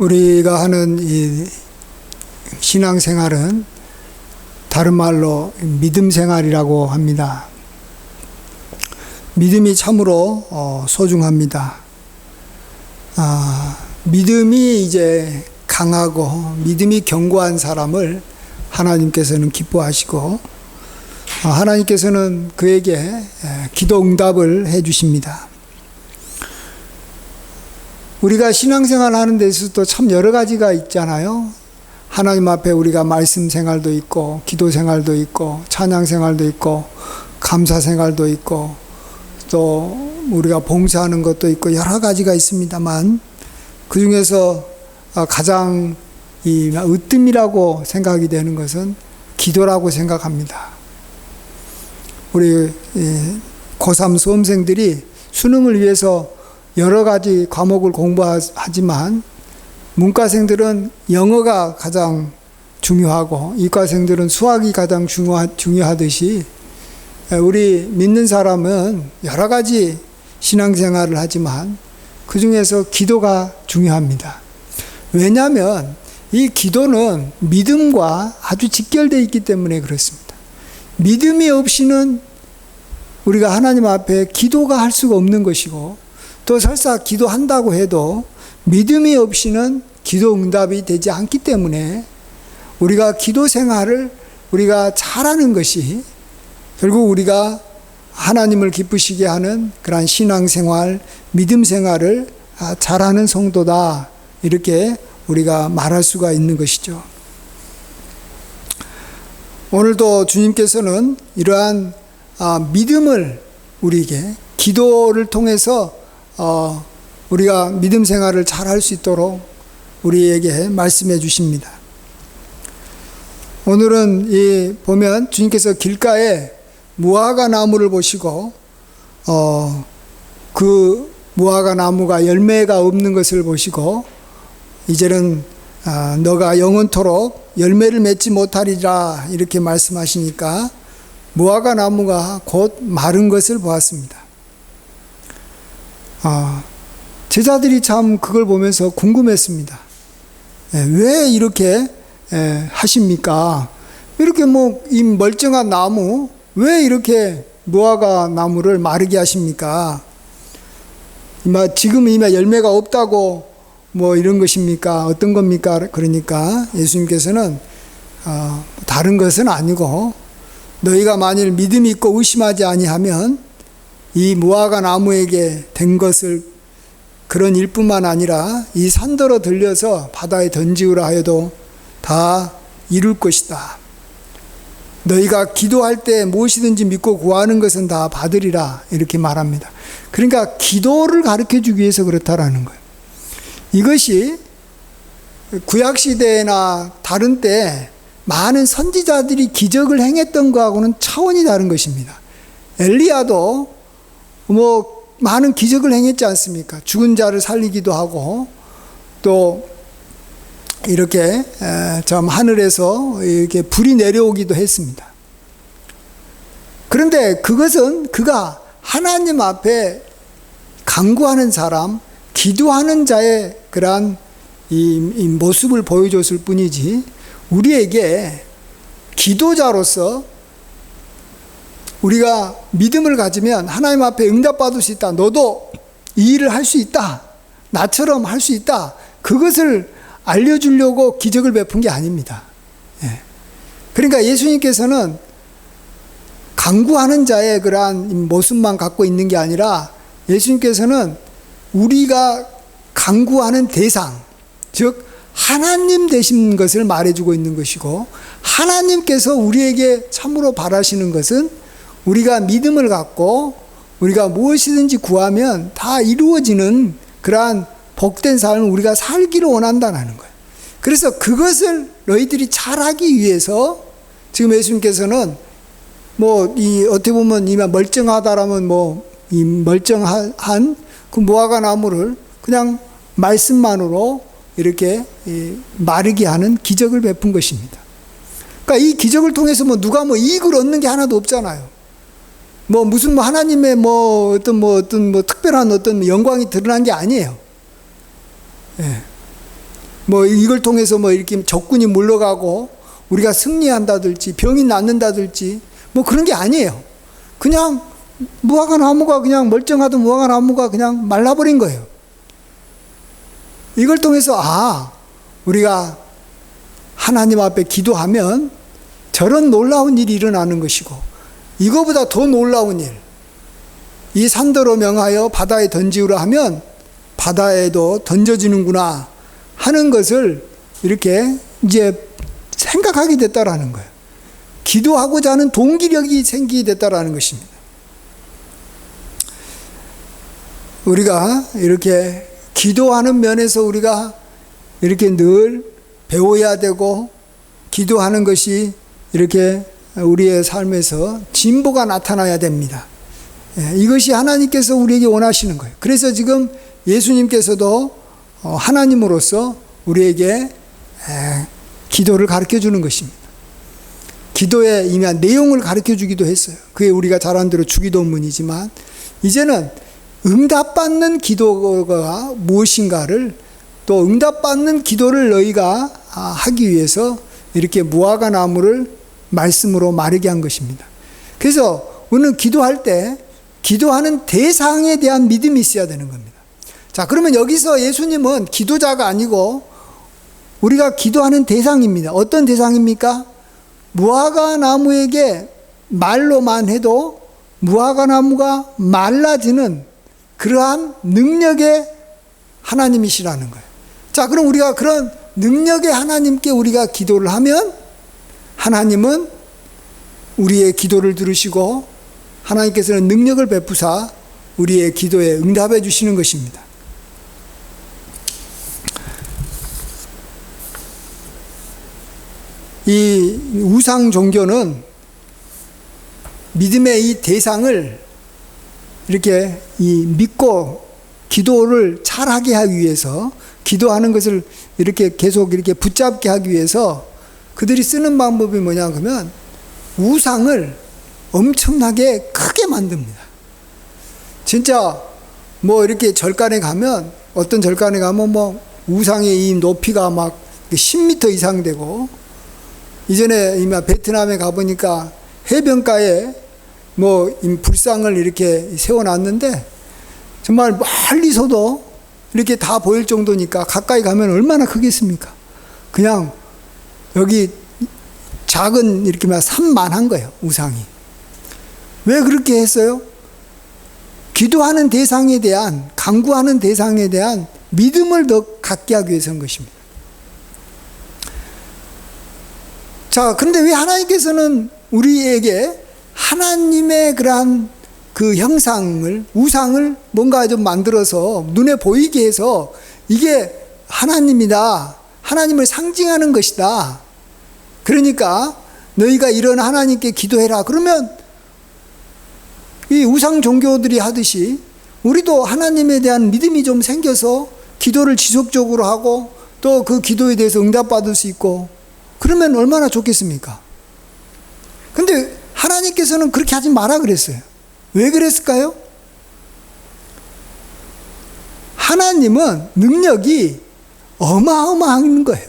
우리가 하는 이 신앙생활은 다른 말로 믿음 생활이라고 합니다. 믿음이 참으로 소중합니다. 믿음이 이제 강하고 믿음이 견고한 사람을 하나님께서는 기뻐하시고 하나님께서는 그에게 기도 응답을 해 주십니다. 우리가 신앙생활 하는 데 있어서도 참 여러 가지가 있잖아요. 하나님 앞에 우리가 말씀 생활도 있고 기도 생활도 있고 찬양 생활도 있고 감사 생활도 있고 또 우리가 봉사하는 것도 있고 여러 가지가 있습니다만 그 중에서 가장 이 으뜸이라고 생각이 되는 것은 기도라고 생각합니다. 우리 고3 수험생들이 수능을 위해서 여러 가지 과목을 공부하지만 문과생들은 영어가 가장 중요하고 이과생들은 수학이 가장 중요하듯이 우리 믿는 사람은 여러 가지 신앙생활을 하지만 그 중에서 기도가 중요합니다. 왜냐하면 이 기도는 믿음과 아주 직결되어 있기 때문에 그렇습니다. 믿음이 없이는 우리가 하나님 앞에 기도가 할 수가 없는 것이고 또 설사 기도한다고 해도 믿음이 없이는 기도 응답이 되지 않기 때문에 우리가 기도 생활을 우리가 잘하는 것이 결국 우리가 하나님을 기쁘시게 하는 그러한 신앙생활, 믿음 생활을 잘하는 성도다 이렇게 우리가 말할 수가 있는 것이죠. 오늘도 주님께서는 이러한 믿음을 우리에게 기도를 통해서 우리가 믿음 생활을 잘할 수 있도록 우리에게 말씀해 주십니다. 오늘은 보면 주님께서 길가에 무화과 나무를 보시고 그 무화과 나무가 열매가 없는 것을 보시고 이제는 너가 영원토록 열매를 맺지 못하리라 이렇게 말씀하시니까 무화과 나무가 곧 마른 것을 보았습니다. 제자들이 참 그걸 보면서 궁금했습니다. 왜 이렇게 하십니까? 이렇게 이 멀쩡한 나무 왜 이렇게 무화과 나무를 마르게 하십니까? 지금 이미 열매가 없다고 이런 것입니까? 어떤 겁니까? 그러니까 예수님께서는 다른 것은 아니고 너희가 만일 믿음이 있고 의심하지 아니하면 이 무화과 나무에게 된 것을 그런 일뿐만 아니라 이 산더러 들려서 바다에 던지우라 하여도 다 이룰 것이다. 너희가 기도할 때 무엇이든지 믿고 구하는 것은 다 받으리라 이렇게 말합니다. 그러니까 기도를 가르쳐 주기 위해서 그렇다라는 거예요. 이것이 구약시대나 다른 때 많은 선지자들이 기적을 행했던 거하고는 차원이 다른 것입니다. 엘리야도 많은 기적을 행했지 않습니까? 죽은 자를 살리기도 하고 또 이렇게 참 하늘에서 이렇게 불이 내려오기도 했습니다. 그런데 그것은 그가 하나님 앞에 간구하는 사람, 기도하는 자의 그러한 이 모습을 보여줬을 뿐이지 우리에게 기도자로서 우리가 믿음을 가지면 하나님 앞에 응답받을 수 있다. 너도 이 일을 할 수 있다. 나처럼 할 수 있다. 그것을 알려주려고 기적을 베푼 게 아닙니다. 그러니까 예수님께서는 간구하는 자의 그러한 모습만 갖고 있는 게 아니라 예수님께서는 우리가 간구하는 대상, 즉 하나님 되신 것을 말해주고 있는 것이고 하나님께서 우리에게 참으로 바라시는 것은 우리가 믿음을 갖고 우리가 무엇이든지 구하면 다 이루어지는 그러한 복된 삶을 우리가 살기를 원한다는 거예요. 그래서 그것을 너희들이 잘하기 위해서 지금 예수님께서는 어떻게 보면 이미 멀쩡하다라면 이 멀쩡한 그 무화과 나무를 그냥 말씀만으로 이렇게 마르게 하는 기적을 베푼 것입니다. 그러니까 이 기적을 통해서 누가 이익을 얻는 게 하나도 없잖아요. 무슨 하나님의 어떤 특별한 어떤 영광이 드러난 게 아니에요. 예. 뭐 이걸 통해서 뭐 이렇게 적군이 물러가고 우리가 승리한다든지 병이 낫는다든지 뭐 그런 게 아니에요. 그냥 무화과 나무가 그냥 멀쩡하던 무화과 나무가 그냥 말라버린 거예요. 이걸 통해서 우리가 하나님 앞에 기도하면 저런 놀라운 일이 일어나는 것이고 이거보다 더 놀라운 일, 이 산더러 명하여 바다에 던지우라 하면 바다에도 던져지는구나 하는 것을 이렇게 이제 생각하게 됐다라는 거예요. 기도하고자 하는 동기력이 생기게 됐다라는 것입니다. 우리가 이렇게 기도하는 면에서 우리가 이렇게 늘 배워야 되고 기도하는 것이 이렇게 우리의 삶에서 진보가 나타나야 됩니다. 이것이 하나님께서 우리에게 원하시는 거예요. 그래서 지금 예수님께서도 하나님으로서 우리에게 기도를 가르쳐 주는 것입니다. 기도에 임한 내용을 가르쳐 주기도 했어요. 그게 우리가 잘 아는 대로 주기도문이지만 이제는 응답받는 기도가 무엇인가를 또 응답받는 기도를 너희가 하기 위해서 이렇게 무화과 나무를 말씀으로 마르게 한 것입니다. 그래서 우리는 기도할 때 기도하는 대상에 대한 믿음이 있어야 되는 겁니다. 자, 그러면 여기서 예수님은 기도자가 아니고 우리가 기도하는 대상입니다. 어떤 대상입니까? 무화과 나무에게 말로만 해도 무화과 나무가 말라지는 그러한 능력의 하나님이시라는 거예요. 자, 그럼 우리가 그런 능력의 하나님께 우리가 기도를 하면 하나님은 우리의 기도를 들으시고 하나님께서는 능력을 베푸사 우리의 기도에 응답해 주시는 것입니다. 이 우상 종교는 믿음의 이 대상을 이렇게 믿고 기도를 잘하게 하기 위해서 기도하는 것을 이렇게 계속 이렇게 붙잡게 하기 위해서 그들이 쓰는 방법이 뭐냐 그러면 우상을 엄청나게 크게 만듭니다. 진짜 뭐 이렇게 절간에 가면 어떤 절간에 가면 뭐 우상의 이 높이가 막 10m 이상 되고 이전에 베트남에 가보니까 해변가에 뭐 불상을 이렇게 세워놨는데 정말 멀리서도 이렇게 다 보일 정도니까 가까이 가면 얼마나 크겠습니까? 그냥 여기 작은 이렇게 막 산만한 거예요, 우상이. 왜 그렇게 했어요? 기도하는 대상에 대한, 간구하는 대상에 대한 믿음을 더 갖게 하기 위해서인 것입니다. 자, 그런데 왜 하나님께서는 우리에게 하나님의 그러한 그 형상을, 우상을 뭔가 좀 만들어서 눈에 보이게 해서 이게 하나님이다, 하나님을 상징하는 것이다, 그러니까 너희가 이런 하나님께 기도해라. 그러면 이 우상 종교들이 하듯이 우리도 하나님에 대한 믿음이 좀 생겨서 기도를 지속적으로 하고 또 그 기도에 대해서 응답받을 수 있고 그러면 얼마나 좋겠습니까? 근데 하나님께서는 그렇게 하지 마라 그랬어요. 왜 그랬을까요? 하나님은 능력이 어마어마한 거예요.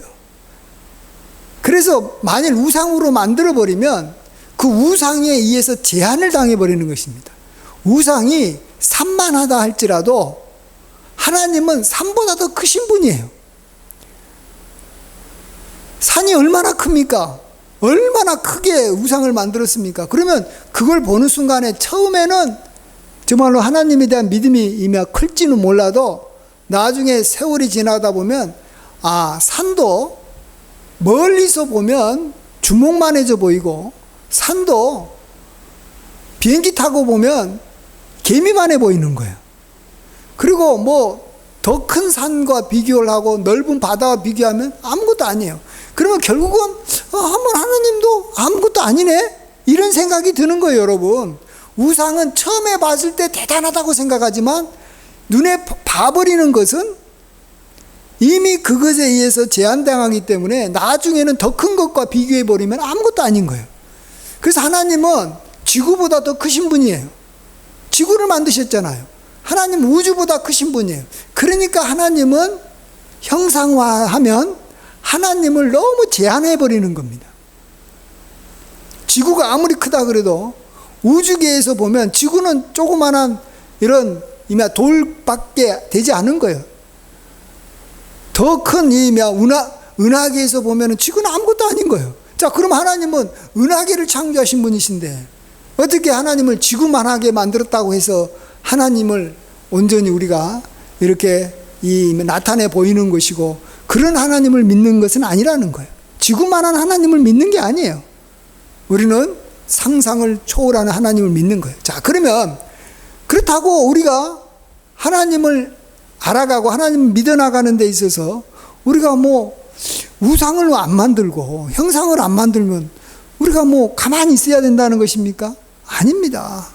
그래서 만일 우상으로 만들어버리면 그 우상에 의해서 제한을 당해버리는 것입니다. 우상이 산만하다 할지라도 하나님은 산보다 더 크신 분이에요. 산이 얼마나 큽니까? 얼마나 크게 우상을 만들었습니까? 그러면 그걸 보는 순간에 처음에는 정말로 하나님에 대한 믿음이 이미 클지는 몰라도 나중에 세월이 지나다 보면 산도 멀리서 보면 주먹만해져 보이고 산도 비행기 타고 보면 개미만해 보이는 거예요. 그리고 뭐 더 큰 산과 비교를 하고 넓은 바다와 비교하면 아무것도 아니에요. 그러면 결국은 한번 하나님도 아무것도 아니네? 이런 생각이 드는 거예요, 여러분. 우상은 처음에 봤을 때 대단하다고 생각하지만 눈에 봐버리는 것은 이미 그것에 의해서 제한당하기 때문에 나중에는 더 큰 것과 비교해버리면 아무것도 아닌 거예요. 그래서 하나님은 지구보다 더 크신 분이에요. 지구를 만드셨잖아요. 하나님은 우주보다 크신 분이에요. 그러니까 하나님은 형상화하면 하나님을 너무 제한해 버리는 겁니다. 지구가 아무리 크다 그래도 우주계에서 보면 지구는 조그만한 이런 돌밖에 되지 않은 거예요. 더 큰 이 은하계에서 보면 지구는 아무것도 아닌 거예요. 자, 그럼 하나님은 은하계를 창조하신 분이신데 어떻게 하나님을 지구만하게 만들었다고 해서 하나님을 온전히 우리가 이렇게 나타내 보이는 것이고 그런 하나님을 믿는 것은 아니라는 거예요. 지구만한 하나님을 믿는 게 아니에요. 우리는 상상을 초월하는 하나님을 믿는 거예요. 자, 그러면 그렇다고 우리가 하나님을 알아가고 하나님을 믿어나가는 데 있어서 우리가 우상을 안 만들고 형상을 안 만들면 우리가 가만히 있어야 된다는 것입니까? 아닙니다.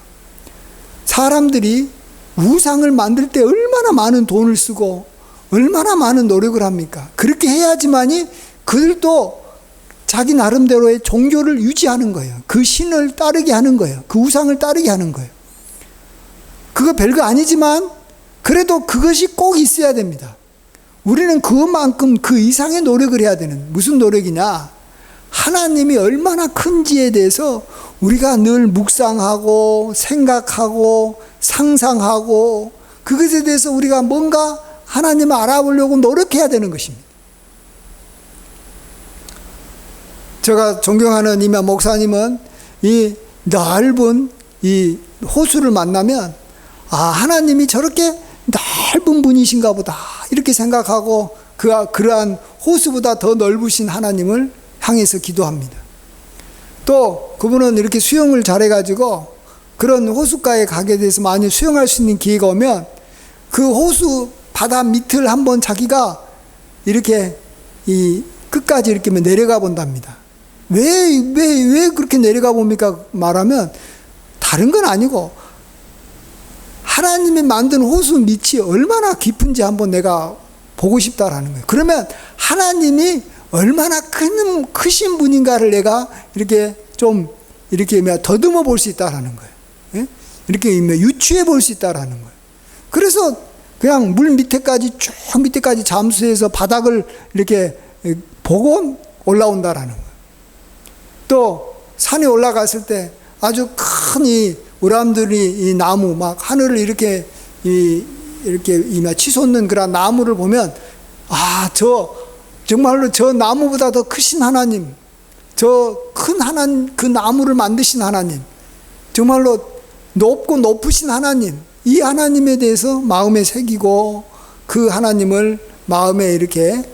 사람들이 우상을 만들 때 얼마나 많은 돈을 쓰고 얼마나 많은 노력을 합니까? 그렇게 해야지만이 그들도 자기 나름대로의 종교를 유지하는 거예요. 그 신을 따르게 하는 거예요. 그 우상을 따르게 하는 거예요. 그거 별거 아니지만 그래도 그것이 꼭 있어야 됩니다. 우리는 그만큼 그 이상의 노력을 해야 되는, 무슨 노력이냐? 하나님이 얼마나 큰지에 대해서 우리가 늘 묵상하고 생각하고 상상하고 그것에 대해서 우리가 뭔가 하나님을 알아보려고 노력해야 되는 것입니다. 제가 존경하는 이마 목사님은 이 넓은 이 호수를 만나면 하나님이 저렇게 넓은 분이신가 보다 이렇게 생각하고 그러한 호수보다 더 넓으신 하나님을 향해서 기도합니다. 또 그분은 이렇게 수영을 잘해가지고 그런 호숫가에 가게 돼서 만약 수영할 수 있는 기회가 오면 그 호수 바다 밑을 한번 자기가 이렇게 끝까지 이렇게 내려가 본답니다. 왜 그렇게 내려가 봅니까? 말하면 다른 건 아니고 하나님이 만든 호수 밑이 얼마나 깊은지 한번 내가 보고 싶다라는 거예요. 그러면 하나님이 얼마나 크신 분인가를 내가 이렇게 좀 이렇게 더듬어 볼 수 있다라는 거예요. 예? 이렇게 유추해 볼 수 있다라는 거예요. 그래서 그냥 물 밑에까지 쭉 밑에까지 잠수해서 바닥을 이렇게 보고 올라온다라는 거예요. 또 산에 올라갔을 때 아주 큰 이 우람들이 이 나무 막 하늘을 이렇게 치솟는 그런 나무를 보면 정말로 저 나무보다 더 크신 하나님, 저 큰 하나님, 그 나무를 만드신 하나님, 정말로 높고 높으신 하나님, 이 하나님에 대해서 마음에 새기고 그 하나님을 마음에 이렇게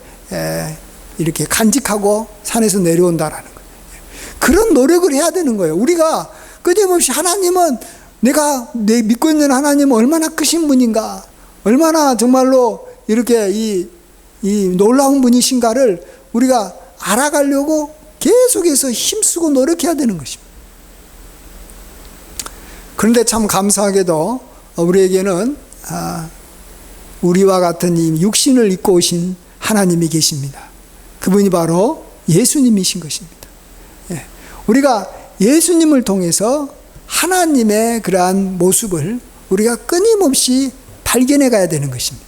간직하고 산에서 내려온다라는 거예요. 그런 노력을 해야 되는 거예요. 우리가 끊임없이 하나님은 내가 믿고 있는 하나님은 얼마나 크신 분인가, 얼마나 정말로 이렇게 이 놀라운 분이신가를 우리가 알아가려고 계속해서 힘쓰고 노력해야 되는 것입니다. 그런데 참 감사하게도 우리에게는 우리와 같은 이 육신을 입고 오신 하나님이 계십니다. 그분이 바로 예수님이신 것입니다. 우리가 예수님을 통해서 하나님의 그러한 모습을 우리가 끊임없이 발견해 가야 되는 것입니다.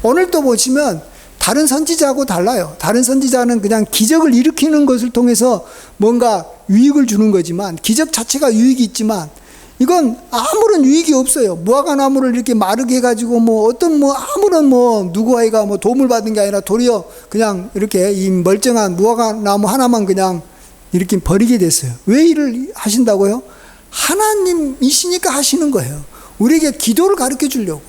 오늘 또 보시면 다른 선지자하고 달라요. 다른 선지자는 그냥 기적을 일으키는 것을 통해서 뭔가 유익을 주는 거지만, 기적 자체가 유익이 있지만 이건 아무런 유익이 없어요. 무화과나무를 이렇게 마르게 해가지고 아무런 누구와이가 도움을 받은 게 아니라 도리어 그냥 이렇게 이 멀쩡한 무화과나무 하나만 그냥 이렇게 버리게 됐어요. 왜 일을 하신다고요? 하나님이시니까 하시는 거예요. 우리에게 기도를 가르쳐 주려고.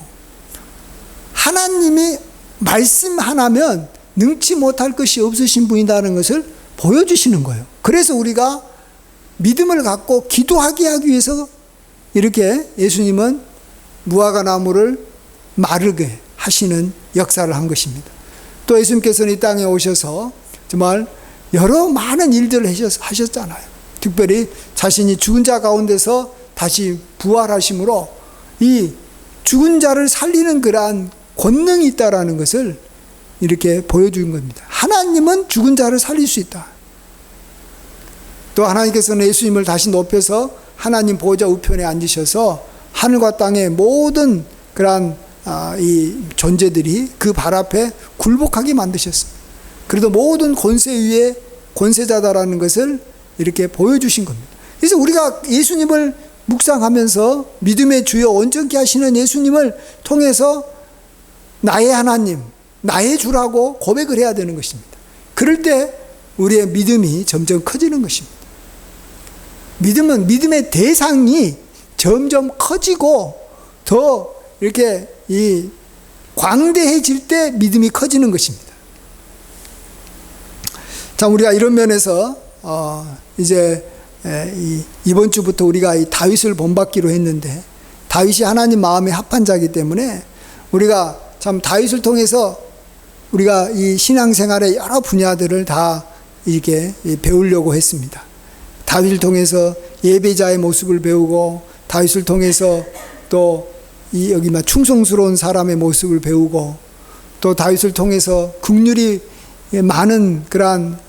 하나님이 말씀 하나면 능치 못할 것이 없으신 분이라는 것을 보여주시는 거예요. 그래서 우리가 믿음을 갖고 기도하게 하기 위해서 이렇게 예수님은 무화과나무를 마르게 하시는 역사를 한 것입니다. 또 예수님께서는 이 땅에 오셔서 정말 여러 많은 일들을 하셨잖아요. 특별히 자신이 죽은 자 가운데서 다시 부활하심으로 이 죽은 자를 살리는 그러한 권능이 있다라는 것을 이렇게 보여준 겁니다. 하나님은 죽은 자를 살릴 수 있다. 또 하나님께서는 예수님을 다시 높여서 하나님 보좌 우편에 앉으셔서 하늘과 땅의 모든 그러한 이 존재들이 그 발 앞에 굴복하게 만드셨습니다. 그래도 모든 권세 위에 권세자다라는 것을 이렇게 보여주신 겁니다. 그래서 우리가 예수님을 묵상하면서 믿음의 주여 온전케 하시는 예수님을 통해서 나의 하나님, 나의 주라고 고백을 해야 되는 것입니다. 그럴 때 우리의 믿음이 점점 커지는 것입니다. 믿음은 믿음의 대상이 점점 커지고 더 이렇게 이 광대해질 때 믿음이 커지는 것입니다. 자, 우리가 이런 면에서 이제 이번 주부터 우리가 이 다윗을 본받기로 했는데, 다윗이 하나님 마음에 합한 자이기 때문에 우리가 참 다윗을 통해서 우리가 이 신앙생활의 여러 분야들을 다 이렇게 배우려고 했습니다. 다윗을 통해서 예배자의 모습을 배우고, 다윗을 통해서 또 여기 충성스러운 사람의 모습을 배우고, 또 다윗을 통해서 긍휼이 많은 그러한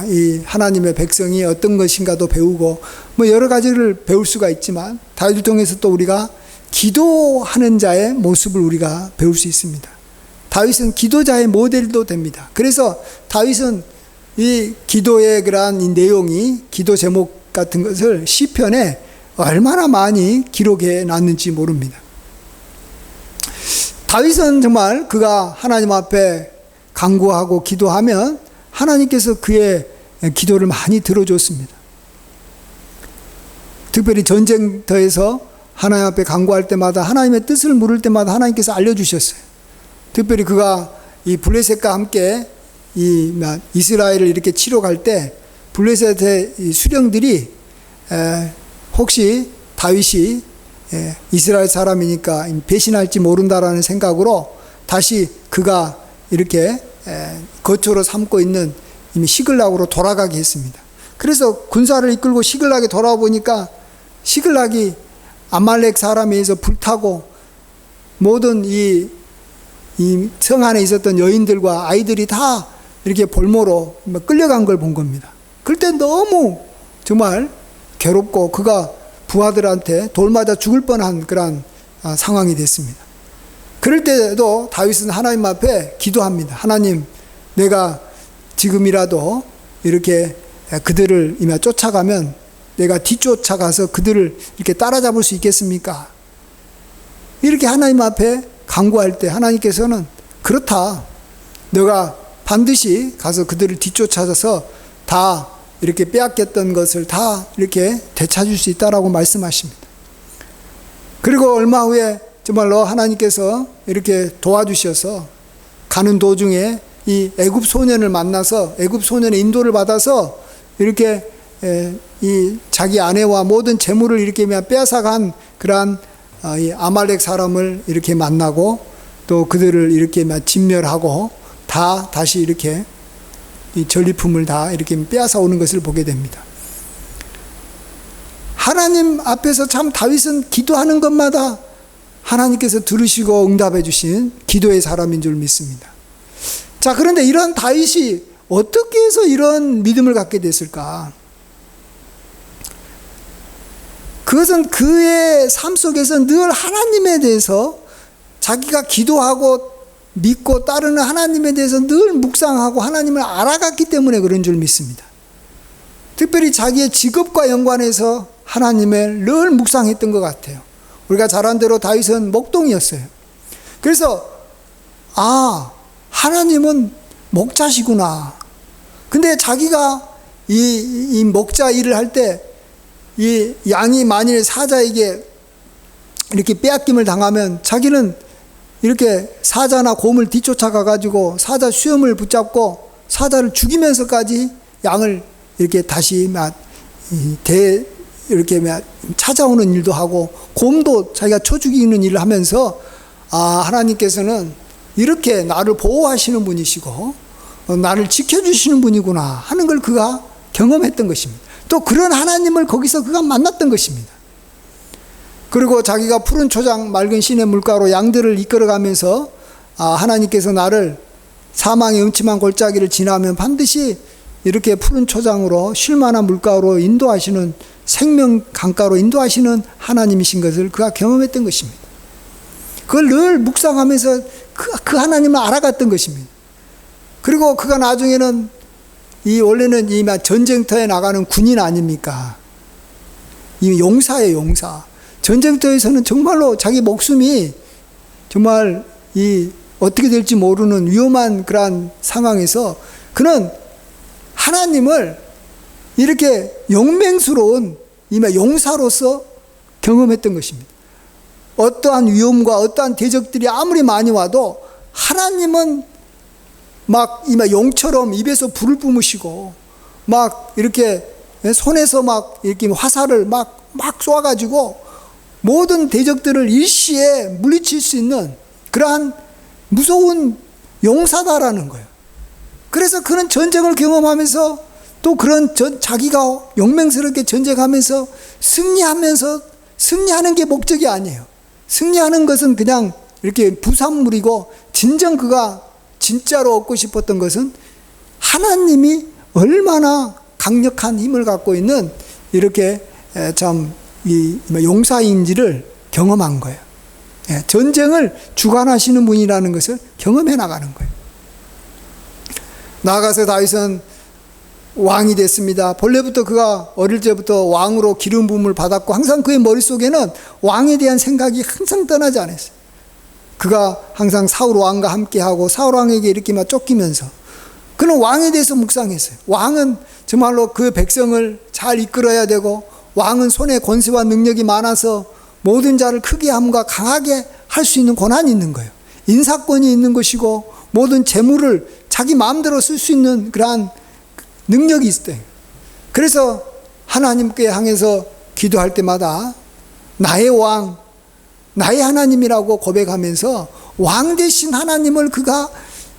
이 하나님의 백성이 어떤 것인가도 배우고, 뭐 여러 가지를 배울 수가 있지만, 다윗을 통해서 또 우리가 기도하는 자의 모습을 우리가 배울 수 있습니다. 다윗은 기도자의 모델도 됩니다. 그래서 다윗은 이 기도의 그러한 이 내용이, 기도 제목 같은 것을 시편에 얼마나 많이 기록해 놨는지 모릅니다. 다윗은 정말 그가 하나님 앞에 간구하고 기도하면 하나님께서 그의 기도를 많이 들어줬습니다. 특별히 전쟁터에서 하나님 앞에 간구할 때마다, 하나님의 뜻을 물을 때마다 하나님께서 알려주셨어요. 특별히 그가 이 블레셋과 함께 이 이스라엘을 이렇게 치러 갈 때 블레셋의 수령들이 혹시 다윗이 이스라엘 사람이니까 배신할지 모른다라는 생각으로 다시 그가 이렇게 거처로 삼고 있는 이미 시글락으로 돌아가게 했습니다. 그래서 군사를 이끌고 시글락에 돌아와 보니까 시글락이 아말렉 사람에 의해서 불타고 모든 이 성 안에 있었던 여인들과 아이들이 다 이렇게 볼모로 끌려간 걸 본 겁니다. 그때 너무 정말 괴롭고 그가 부하들한테 돌 맞아 죽을 뻔한 그런 상황이 됐습니다. 그럴 때도 다윗은 하나님 앞에 기도합니다. 하나님, 내가 지금이라도 이렇게 그들을 이미 쫓아가면 내가 뒤쫓아가서 그들을 이렇게 따라잡을 수 있겠습니까? 이렇게 하나님 앞에 간구할 때 하나님께서는 그렇다, 너가 반드시 가서 그들을 뒤쫓아서 다 이렇게 빼앗겼던 것을 다 이렇게 되찾을 수 있다라고 말씀하십니다. 그리고 얼마 후에 정말로 하나님께서 이렇게 도와주셔서 가는 도중에 이 애굽 소년을 만나서 애굽 소년의 인도를 받아서 이렇게 이 자기 아내와 모든 재물을 이렇게 빼앗아간 그러한 이 아말렉 사람을 이렇게 만나고 또 그들을 이렇게 진멸하고 다시 이렇게 이 전리품을 다 이렇게 빼앗아 오는 것을 보게 됩니다. 하나님 앞에서 참 다윗은 기도하는 것마다 하나님께서 들으시고 응답해 주신 기도의 사람인 줄 믿습니다. 자, 그런데 이런 다윗이 어떻게 해서 이런 믿음을 갖게 됐을까? 그것은 그의 삶 속에서 늘 하나님에 대해서 자기가 기도하고 믿고 따르는 하나님에 대해서 늘 묵상하고 하나님을 알아갔기 때문에 그런 줄 믿습니다. 특별히 자기의 직업과 연관해서 하나님을 늘 묵상했던 것 같아요. 우리가 잘 아는 대로 다윗은 목동이었어요. 그래서 하나님은 목자시구나. 근데 자기가 이 목자 일을 할 때 이 양이 만일 사자에게 이렇게 빼앗김을 당하면 자기는 이렇게 사자나 곰을 뒤쫓아가 가지고 사자 수염을 붙잡고 사자를 죽이면서까지 양을 이렇게 다시 이렇게 찾아오는 일도 하고, 곰도 자기가 쳐 죽이는 일을 하면서 하나님께서는 이렇게 나를 보호하시는 분이시고 나를 지켜주시는 분이구나 하는 걸 그가 경험했던 것입니다. 또 그런 하나님을 거기서 그가 만났던 것입니다. 그리고 자기가 푸른 초장 맑은 시내 물가로 양들을 이끌어가면서 하나님께서 나를 사망의 음침한 골짜기를 지나면 반드시 이렇게 푸른 초장으로 쉴만한 물가로 인도하시는, 생명 강가로 인도하시는 하나님이신 것을 그가 경험했던 것입니다. 그걸 늘 묵상하면서 그 하나님을 알아갔던 것입니다. 그리고 그가 나중에는 원래는 이 전쟁터에 나가는 군인 아닙니까? 이 용사예요, 용사. 전쟁터에서는 정말로 자기 목숨이 정말 어떻게 될지 모르는 위험한 그러한 상황에서 그는 하나님을 이렇게 용맹스러운 용사로서 경험했던 것입니다. 어떠한 위험과 어떠한 대적들이 아무리 많이 와도 하나님은 막 용처럼 입에서 불을 뿜으시고 막 이렇게 손에서 막 이렇게 화살을 막 쏘아가지고 모든 대적들을 일시에 물리칠 수 있는 그러한 무서운 용사다라는 거예요. 그래서 그는 전쟁을 경험하면서 또 그런 자기가 용맹스럽게 전쟁하면서 승리하는 게 목적이 아니에요. 승리하는 것은 그냥 이렇게 부산물이고 진정 그가 진짜로 얻고 싶었던 것은 하나님이 얼마나 강력한 힘을 갖고 있는 이렇게 참 용사인지를 경험한 거예요. 전쟁을 주관하시는 분이라는 것을 경험해 나가는 거예요. 나아가서 다윗은 왕이 됐습니다. 본래부터 그가 어릴 때부터 왕으로 기름 부음을 받았고 항상 그의 머릿속에는 왕에 대한 생각이 항상 떠나지 않았어요. 그가 항상 사울 왕과 함께하고 사울 왕에게 이렇게 막 쫓기면서 그는 왕에 대해서 묵상했어요. 왕은 정말로 그 백성을 잘 이끌어야 되고 왕은 손에 권세와 능력이 많아서 모든 자를 크게 함과 강하게 할 수 있는 권한이 있는 거예요. 인사권이 있는 것이고 모든 재물을 자기 마음대로 쓸 수 있는 그러한 능력이 있어요. 그래서 하나님께 향해서 기도할 때마다 나의 왕, 나의 하나님이라고 고백하면서 왕 대신 하나님을 그가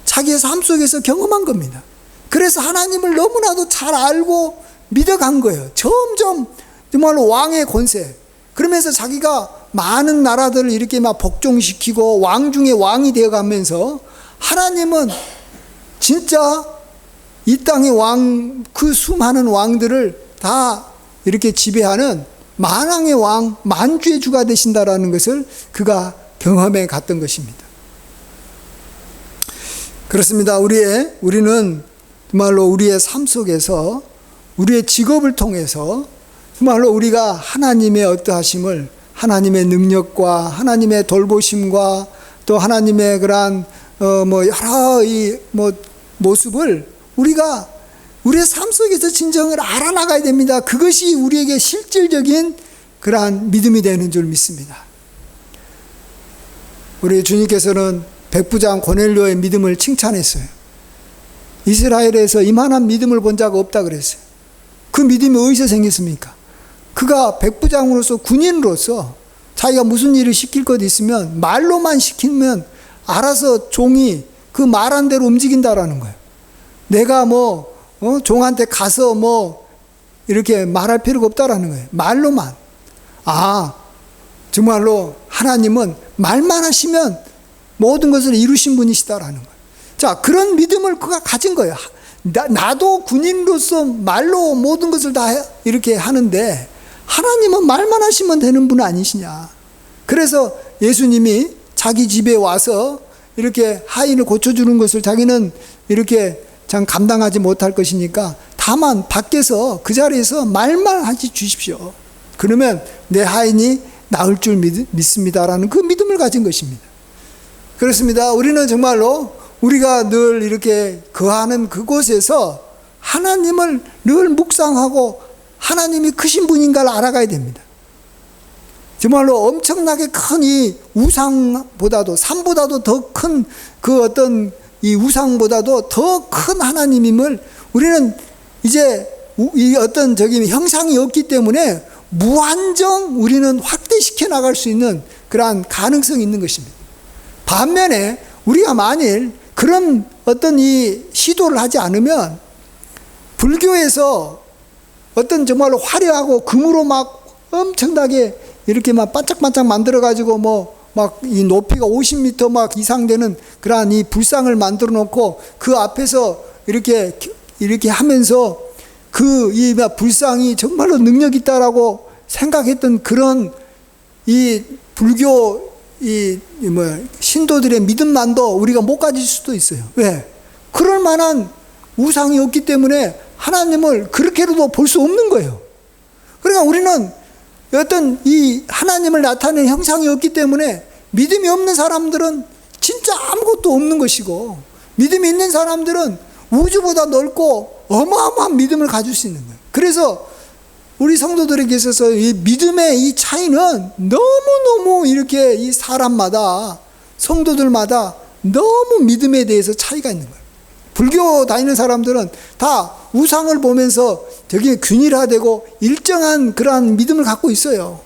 자기의 삶 속에서 경험한 겁니다. 그래서 하나님을 너무나도 잘 알고 믿어간 거예요. 점점 정말로 왕의 권세. 그러면서 자기가 많은 나라들을 이렇게 막 복종시키고 왕 중에 왕이 되어가면서 하나님은 진짜 이 땅의 왕, 그 수많은 왕들을 다 이렇게 지배하는 만왕의 왕, 만주의 주가 되신다라는 것을 그가 경험해 갔던 것입니다. 그렇습니다. 우리는 정말로 우리의 삶 속에서 우리의 직업을 통해서 정말로 우리가 하나님의 어떠하심을, 하나님의 능력과 하나님의 돌보심과 또 하나님의 그러한 여러 모습을 우리가 우리의 삶 속에서 진정을 알아나가야 됩니다. 그것이 우리에게 실질적인 그러한 믿음이 되는 줄 믿습니다. 우리 주님께서는 백부장 고넬료의 믿음을 칭찬했어요. 이스라엘에서 이만한 믿음을 본 적 없다 그랬어요. 그 믿음이 어디서 생겼습니까? 그가 백부장으로서 군인으로서 자기가 무슨 일을 시킬 것 있으면 말로만 시키면 알아서 종이 그 말한 대로 움직인다라는 거예요. 내가 종한테 가서 이렇게 말할 필요가 없다라는 거예요. 말로만. 정말로 하나님은 말만 하시면 모든 것을 이루신 분이시다라는 거예요. 자, 그런 믿음을 그가 가진 거예요. 나도 군인으로서 말로 모든 것을 다 이렇게 하는데 하나님은 말만 하시면 되는 분 아니시냐. 그래서 예수님이 자기 집에 와서 이렇게 하인을 고쳐주는 것을 자기는 이렇게 참 감당하지 못할 것이니까 다만 밖에서 그 자리에서 말만 하지 주십시오. 그러면 내 하인이 나을 줄 믿습니다라는 그 믿음을 가진 것입니다. 그렇습니다. 우리는 정말로 우리가 늘 이렇게 거하는 그곳에서 하나님을 늘 묵상하고 하나님이 크신 분인가를 알아가야 됩니다. 정말로 엄청나게 큰 이 우상보다도 산보다도 더 큰 그 어떤 이 우상보다도 더 큰 하나님임을 우리는 이제 이 어떤 형상이 없기 때문에 무한정 우리는 확대시켜 나갈 수 있는 그러한 가능성이 있는 것입니다. 반면에 우리가 만일 그런 어떤 이 시도를 하지 않으면 불교에서 어떤 정말로 화려하고 금으로 막 엄청나게 이렇게 막 반짝반짝 만들어가지고 막 이 높이가 50m 막 이상 되는 그러한 이 불상을 만들어 놓고 그 앞에서 이렇게 하면서 그 이 불상이 정말로 능력 있다라고 생각했던 그런 이 불교 신도들의 믿음만도 우리가 못 가질 수도 있어요. 왜? 그럴 만한 우상이 없기 때문에 하나님을 그렇게로도 볼 수 없는 거예요. 그러니까 우리는 어떤 이 하나님을 나타내는 형상이 없기 때문에 믿음이 없는 사람들은 진짜 아무것도 없는 것이고, 믿음이 있는 사람들은 우주보다 넓고 어마어마한 믿음을 가질 수 있는 거예요. 그래서 우리 성도들에게 있어서 이 믿음의 이 차이는 너무너무 이렇게 이 사람마다, 성도들마다 너무 믿음에 대해서 차이가 있는 거예요. 불교 다니는 사람들은 다 우상을 보면서 되게 균일화되고 일정한 그러한 믿음을 갖고 있어요.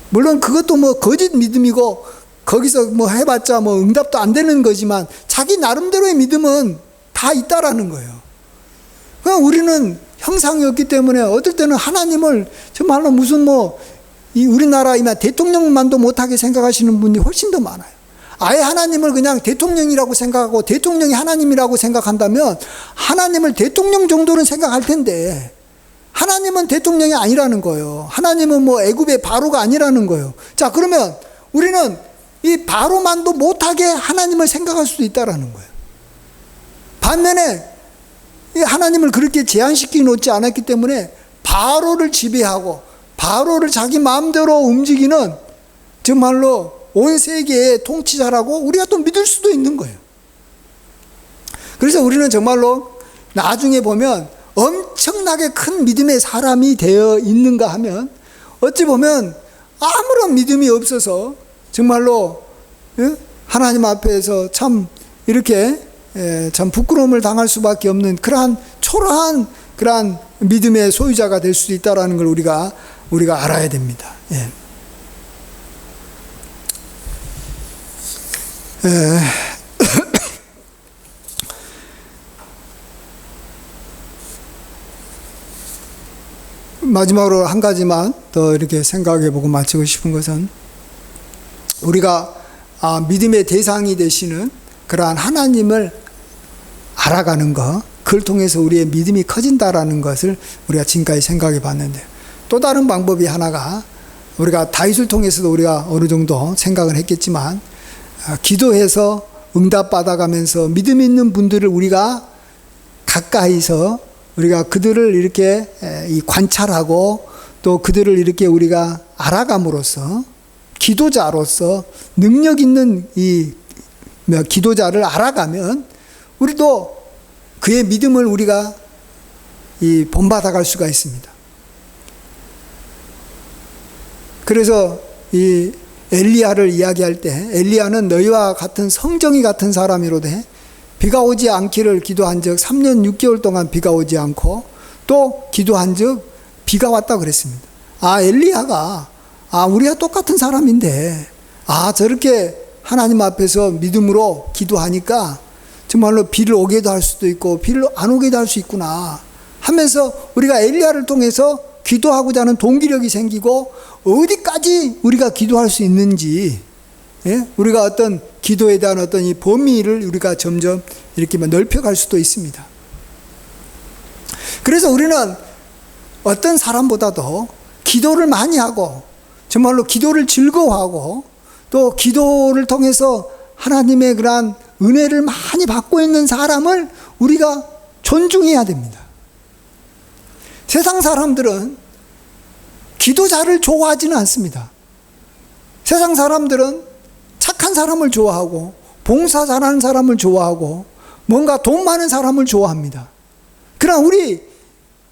물론 그것도 뭐 거짓 믿음이고 거기서 뭐 해봤자 뭐 응답도 안 되는 거지만 자기 나름대로의 믿음은 다 있다라는 거예요. 그냥 우리는 형상이 없기 때문에 어떨 때는 하나님을 정말로 무슨 이 우리나라이나 대통령만도 못하게 생각하시는 분이 훨씬 더 많아요. 아예 하나님을 그냥 대통령이라고 생각하고 대통령이 하나님이라고 생각한다면 하나님을 대통령 정도는 생각할 텐데, 하나님은 대통령이 아니라는 거예요. 하나님은 애굽의 바로가 아니라는 거예요. 자, 그러면 우리는 이 바로만도 못하게 하나님을 생각할 수도 있다라는 거예요. 반면에 이 하나님을 그렇게 제한시켜 놓지 않았기 때문에 바로를 지배하고 바로를 자기 마음대로 움직이는 정말로 온 세계의 통치자라고 우리가 또 믿을 수도 있는 거예요. 그래서 우리는 정말로 나중에 보면 엄청나게 큰 믿음의 사람이 되어 있는가 하면 어찌 보면 아무런 믿음이 없어서 정말로 하나님 앞에서 참 이렇게 참 부끄러움을 당할 수밖에 없는 그러한 초라한 그러한 믿음의 소유자가 될 수도 있다는 걸 우리가 알아야 됩니다. 마지막으로 한 가지만 더 이렇게 생각해보고 마치고 싶은 것은, 우리가 믿음의 대상이 되시는 그러한 하나님을 알아가는 것, 그걸 통해서 우리의 믿음이 커진다라는 것을 우리가 지금까지 생각해 봤는데, 또 다른 방법이 하나가, 우리가 다윗을 통해서도 우리가 어느 정도 생각을 했겠지만, 기도해서 응답받아가면서 믿음 있는 분들을 우리가 가까이서 우리가 그들을 이렇게 관찰하고 또 그들을 이렇게 우리가 알아감으로써 기도자로서 능력 있는 이 기도자를 알아가면 우리도 그의 믿음을 우리가 본받아갈 수가 있습니다. 그래서 이 엘리야를 이야기할 때, 엘리야는 너희와 같은 성정이 같은 사람이로되 비가 오지 않기를 기도한 적 3년 6개월 동안 비가 오지 않고 또 기도한 적 비가 왔다 그랬습니다. 엘리야가 우리가 똑같은 사람인데 저렇게 하나님 앞에서 믿음으로 기도하니까 정말로 비를 오게도 할 수도 있고 비를 안 오게도 할 수 있구나 하면서 우리가 엘리야를 통해서 기도하고자 하는 동기력이 생기고 어디까지 우리가 기도할 수 있는지, 우리가 어떤 기도에 대한 어떤 이 범위를 우리가 점점 이렇게 넓혀갈 수도 있습니다. 그래서 우리는 어떤 사람보다도 기도를 많이 하고 정말로 기도를 즐거워하고 또 기도를 통해서 하나님의 그러한 은혜를 많이 받고 있는 사람을 우리가 존중해야 됩니다. 세상 사람들은 기도자를 좋아하지는 않습니다. 세상 사람들은 착한 사람을 좋아하고 봉사 잘하는 사람을 좋아하고 뭔가 돈 많은 사람을 좋아합니다. 그러나 우리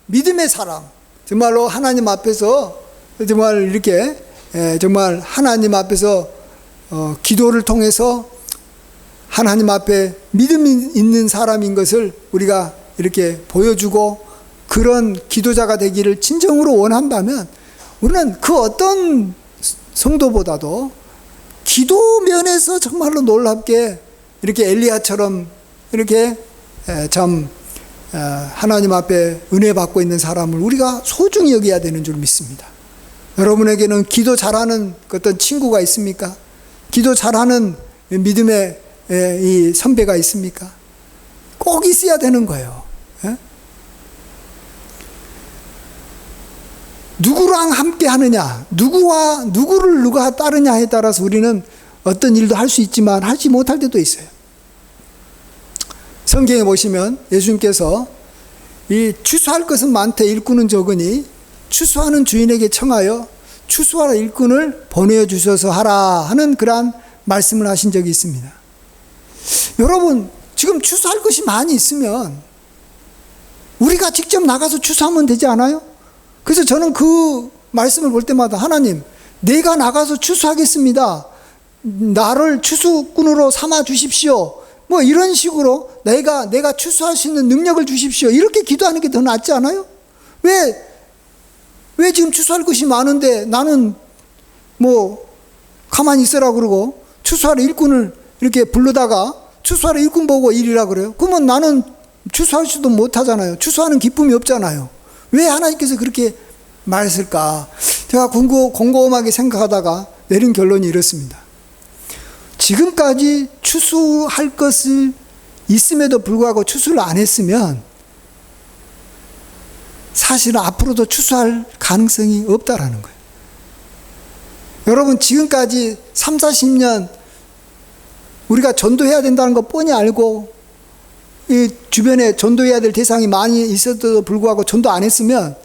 믿음의 사람, 정말로 하나님 앞에서 정말 이렇게 정말 하나님 앞에서 기도를 통해서 하나님 앞에 믿음이 있는 사람인 것을 우리가 이렇게 보여주고 그런 기도자가 되기를 진정으로 원한다면 우리는 그 어떤 성도보다도 기도 면에서 정말로 놀랍게 이렇게 엘리야처럼 이렇게 참 하나님 앞에 은혜 받고 있는 사람을 우리가 소중히 여겨야 되는 줄 믿습니다. 여러분에게는 기도 잘하는 어떤 친구가 있습니까? 기도 잘하는 믿음의 이 선배가 있습니까? 꼭 있어야 되는 거예요. 누구랑 함께 하느냐, 누구를 누가 따르냐에 따라서 우리는 어떤 일도 할 수 있지만 하지 못할 때도 있어요. 성경에 보시면 예수님께서 이 추수할 것은 많되 일꾼은 적으니 추수하는 주인에게 청하여 추수하라 일꾼을 보내주셔서 하라 하는 그러한 말씀을 하신 적이 있습니다. 여러분, 지금 추수할 것이 많이 있으면 우리가 직접 나가서 추수하면 되지 않아요? 그래서 저는 그 말씀을 볼 때마다 하나님, 내가 나가서 추수하겠습니다. 나를 추수꾼으로 삼아 주십시오. 뭐 이런 식으로 내가 추수할 수 있는 능력을 주십시오. 이렇게 기도하는 게 더 낫지 않아요? 왜 지금 추수할 것이 많은데 나는 뭐 가만히 있으라 그러고 추수하러 일꾼을 이렇게 부르다가 추수하러 일꾼 보고 일이라 그래요? 그러면 나는 추수할 수도 못하잖아요. 추수하는 기쁨이 없잖아요. 왜 하나님께서 그렇게 말했을까? 제가 곰곰하게 생각하다가 내린 결론이 이렇습니다. 지금까지 추수할 것을 있음에도 불구하고 추수를 안 했으면 사실은 앞으로도 추수할 가능성이 없다라는 거예요. 여러분, 지금까지 3, 40년 우리가 전도해야 된다는 거 뻔히 알고 이 주변에 전도해야 될 대상이 많이 있어도 불구하고 전도 안 했으면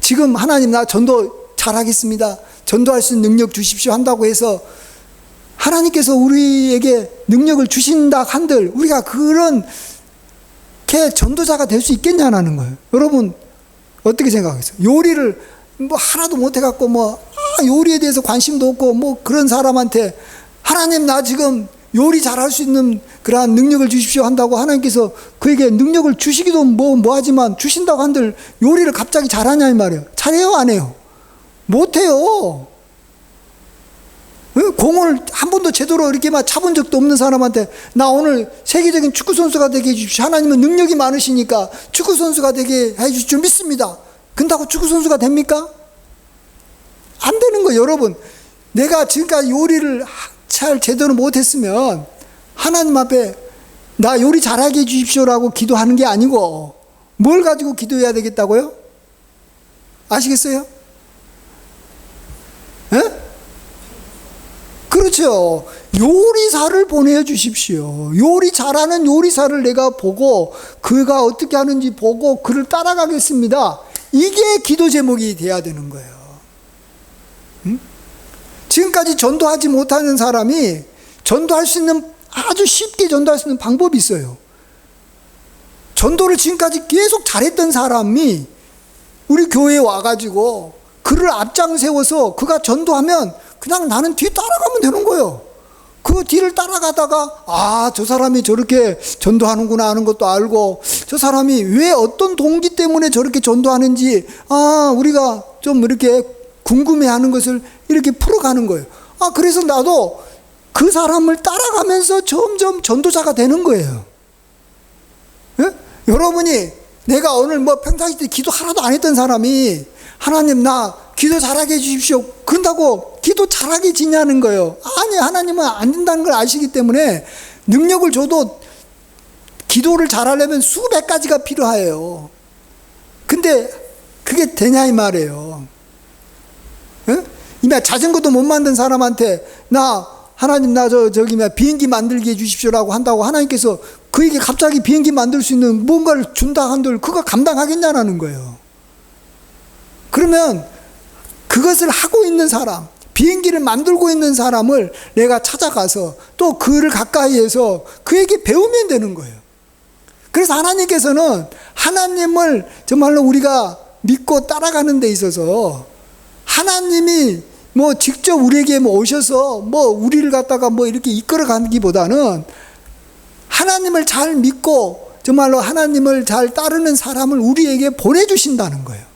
지금 하나님 나 전도 잘하겠습니다. 전도할 수 있는 능력 주십시오 한다고 해서 하나님께서 우리에게 능력을 주신다 한들 우리가 그런 전도자가 될 수 있겠냐는 거예요. 여러분 어떻게 생각하세요? 요리를 뭐 하나도 못해갖고 요리에 대해서 관심도 없고 그런 사람한테 하나님 나 지금 요리 잘할 수 있는 그러한 능력을 주십시오 한다고 하나님께서 그에게 능력을 주시기도 뭐하지만 주신다고 한들 요리를 갑자기 잘하냐 이 말이에요. 잘해요 안 해요? 못해요. 공을 한 번도 제대로 이렇게 차본 적도 없는 사람한테 나 오늘 세계적인 축구선수가 되게 해주십시오. 하나님은 능력이 많으시니까 축구선수가 되게 해주실 줄 믿습니다. 근다고 축구선수가 됩니까? 안 되는 거예요. 여러분, 내가 지금까지 요리를 잘 제대로 못했으면 하나님 앞에 나 요리 잘하게 해주십시오라고 기도하는 게 아니고 뭘 가지고 기도해야 되겠다고요? 아시겠어요? 예? 그렇죠. 요리사를 보내주십시오. 요리 잘하는 요리사를 내가 보고 그가 어떻게 하는지 보고 그를 따라가겠습니다. 이게 기도 제목이 돼야 되는 거예요. 지금까지 전도하지 못하는 사람이 전도할 수 있는 아주 쉽게 전도할 수 있는 방법이 있어요. 전도를 지금까지 계속 잘했던 사람이 우리 교회에 와가지고 그를 앞장 세워서 그가 전도하면 그냥 나는 뒤에 따라가면 되는 거예요. 그 뒤를 따라가다가 저 사람이 저렇게 전도하는구나 하는 것도 알고 저 사람이 왜 어떤 동기 때문에 저렇게 전도하는지 우리가 좀 이렇게 궁금해하는 것을 이렇게 풀어가는 거예요. 그래서 나도 그 사람을 따라가면서 점점 전도자가 되는 거예요. 예? 여러분이 내가 오늘 평상시 때 기도 하나도 안 했던 사람이 하나님 나 기도 잘하게 해주십시오. 그런다고 기도 잘하게 지냐는 거예요. 아니, 하나님은 안 된다는 걸 아시기 때문에 능력을 줘도 기도를 잘하려면 수백 가지가 필요해요. 근데 그게 되냐 이 말이에요. 예? 이미 자전거도 못 만든 사람한테 하나님 저기 비행기 만들게 해주십시오라고 한다고 하나님께서 그에게 갑자기 비행기 만들 수 있는 뭔가를 준다 한들 그거 감당하겠냐는 거예요. 그러면 그것을 하고 있는 사람, 비행기를 만들고 있는 사람을 내가 찾아가서 또 그를 가까이해서 그에게 배우면 되는 거예요. 그래서 하나님께서는 하나님을 정말로 우리가 믿고 따라가는 데 있어서 하나님이 직접 우리에게 오셔서 우리를 갖다가 이렇게 이끌어 가기보다는 하나님을 잘 믿고 정말로 하나님을 잘 따르는 사람을 우리에게 보내주신다는 거예요.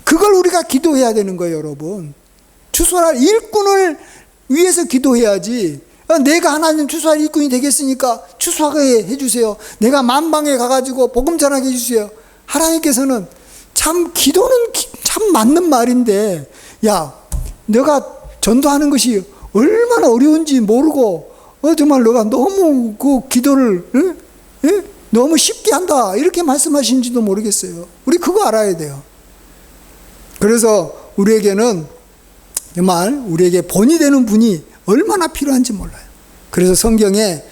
그걸 우리가 기도해야 되는 거예요, 여러분. 추수할 일꾼을 위해서 기도해야지. 내가 하나님 추수할 일꾼이 되겠으니까 추수하게 해주세요. 내가 만방에 가가지고 복음 전하게 해주세요. 하나님께서는 참 기도는 참 맞는 말인데 너가 전도하는 것이 얼마나 어려운지 모르고 정말 너가 너무 그 기도를 너무 쉽게 한다 이렇게 말씀하시는지도 모르겠어요. 우리 그거 알아야 돼요. 그래서 우리에게는 정말 우리에게 본이 되는 분이 얼마나 필요한지 몰라요. 그래서 성경에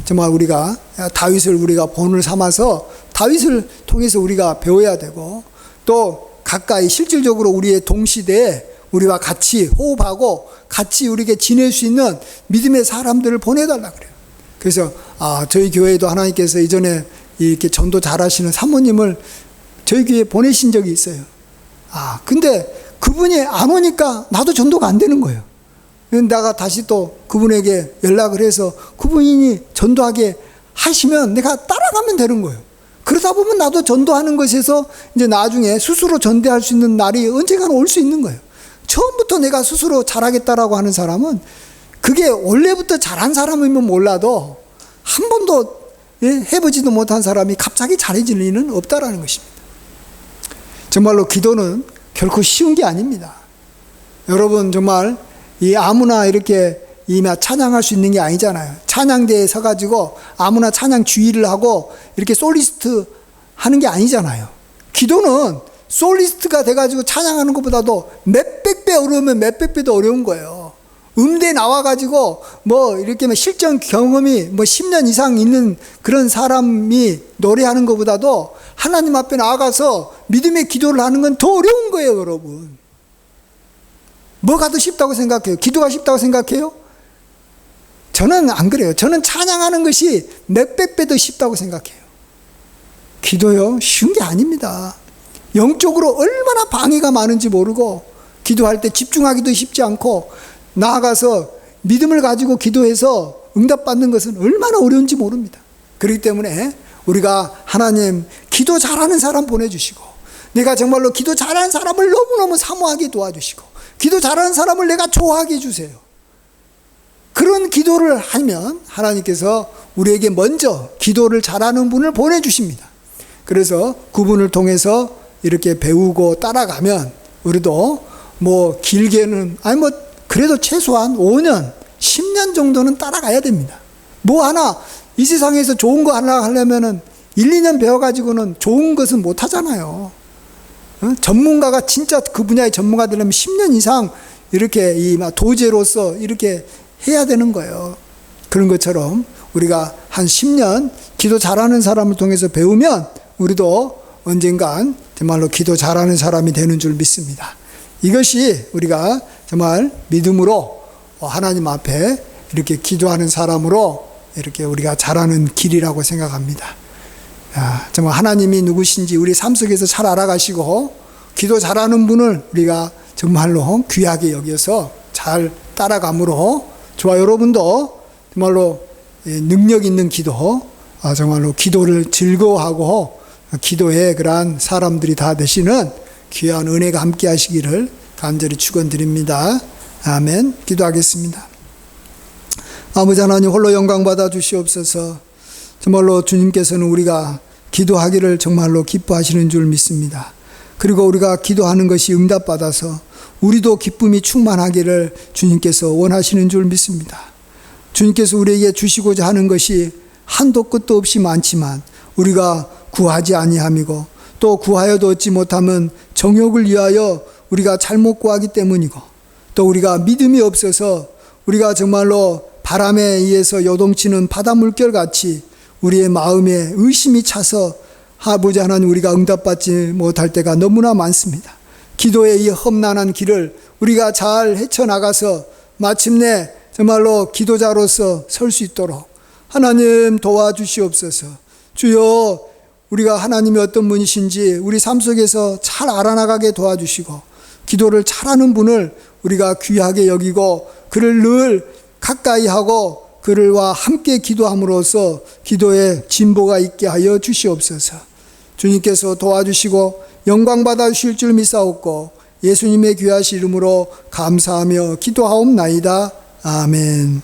정말 우리가 다윗을 우리가 본을 삼아서 다윗을 통해서 우리가 배워야 되고, 또 가까이 실질적으로 우리의 동시대에 우리와 같이 호흡하고 같이 우리에게 지낼 수 있는 믿음의 사람들을 보내달라 그래요. 그래서 저희 교회에도 하나님께서 이전에 이렇게 전도 잘하시는 사모님을 저희 교회에 보내신 적이 있어요. 근데 그분이 안 오니까 나도 전도가 안 되는 거예요. 내가 다시 또 그분에게 연락을 해서 그분이 전도하게 하시면 내가 따라가면 되는 거예요. 그러다 보면 나도 전도하는 것에서 이제 나중에 스스로 전도할 수 있는 날이 언젠가는 올 수 있는 거예요. 처음부터 내가 스스로 잘하겠다라고 하는 사람은, 그게 원래부터 잘한 사람이면 몰라도 한 번도 해보지도 못한 사람이 갑자기 잘해질 리는 없다라는 것입니다. 정말로 기도는 결코 쉬운 게 아닙니다. 여러분, 정말 아무나 이렇게 찬양할 수 있는 게 아니잖아요. 찬양대에 서가지고 아무나 찬양 주의를 하고 이렇게 솔리스트 하는 게 아니잖아요. 기도는 솔리스트가 돼가지고 찬양하는 것보다도 몇백 배 어려우면 몇백 배도 어려운 거예요. 음대 나와가지고 이렇게 실전 경험이 10년 이상 있는 그런 사람이 노래하는 것보다도 하나님 앞에 나아가서 믿음의 기도를 하는 건 더 어려운 거예요, 여러분. 뭐가 더 쉽다고 생각해요? 기도가 쉽다고 생각해요? 저는 안 그래요. 저는 찬양하는 것이 몇백 배 더 쉽다고 생각해요. 기도요, 쉬운 게 아닙니다. 영적으로 얼마나 방해가 많은지 모르고, 기도할 때 집중하기도 쉽지 않고, 나아가서 믿음을 가지고 기도해서 응답받는 것은 얼마나 어려운지 모릅니다. 그렇기 때문에 우리가 하나님 기도 잘하는 사람 보내주시고, 내가 정말로 기도 잘하는 사람을 너무너무 사모하게 도와주시고, 기도 잘하는 사람을 내가 좋아하게 해주세요. 그런 기도를 하면 하나님께서 우리에게 먼저 기도를 잘하는 분을 보내주십니다. 그래서 그분을 통해서 이렇게 배우고 따라가면 우리도 길게는 그래도 최소한 5년, 10년 정도는 따라가야 됩니다. 하나 이 세상에서 좋은 거 하나 하려면은 1, 2년 배워가지고는 좋은 것은 못 하잖아요. 전문가가 진짜 그 분야의 전문가 되려면 10년 이상 이렇게 도제로서 이렇게 해야 되는 거예요. 그런 것처럼 우리가 한 10년 기도 잘하는 사람을 통해서 배우면 우리도 언젠간 정말로 기도 잘하는 사람이 되는 줄 믿습니다. 이것이 우리가 정말 믿음으로 하나님 앞에 이렇게 기도하는 사람으로 이렇게 우리가 잘하는 길이라고 생각합니다. 정말 하나님이 누구신지 우리 삶 속에서 잘 알아가시고, 기도 잘하는 분을 우리가 정말로 귀하게 여겨서 잘 따라감으로, 저와 여러분도 정말로 능력 있는 기도, 정말로 기도를 즐거워하고 기도의 그러한 사람들이 다 되시는 귀한 은혜가 함께 하시기를 간절히 축원드립니다. 아멘. 기도하겠습니다. 아버지 하나님, 홀로 영광 받아 주시옵소서. 정말로 주님께서는 우리가 기도하기를 정말로 기뻐하시는 줄 믿습니다. 그리고 우리가 기도하는 것이 응답받아서 우리도 기쁨이 충만하기를 주님께서 원하시는 줄 믿습니다. 주님께서 우리에게 주시고자 하는 것이 한도 끝도 없이 많지만 우리가 구하지 아니함이고, 또 구하여도 얻지 못하면 정욕을 위하여 우리가 잘못 구하기 때문이고, 또 우리가 믿음이 없어서 우리가 정말로 바람에 의해서 요동치는 바다 물결같이 우리의 마음에 의심이 차서 아버지 하나님, 우리가 응답받지 못할 때가 너무나 많습니다. 기도의 이 험난한 길을 우리가 잘 헤쳐나가서 마침내 정말로 기도자로서 설 수 있도록 하나님 도와주시옵소서. 주여, 우리가 하나님이 어떤 분이신지 우리 삶 속에서 잘 알아나가게 도와주시고, 기도를 잘하는 분을 우리가 귀하게 여기고 그를 늘 가까이 하고 그들과 함께 기도함으로써 기도에 진보가 있게 하여 주시옵소서. 주님께서 도와주시고 영광 받아 주실 줄 믿사옵고 예수님의 귀하신 이름으로 감사하며 기도하옵나이다. 아멘.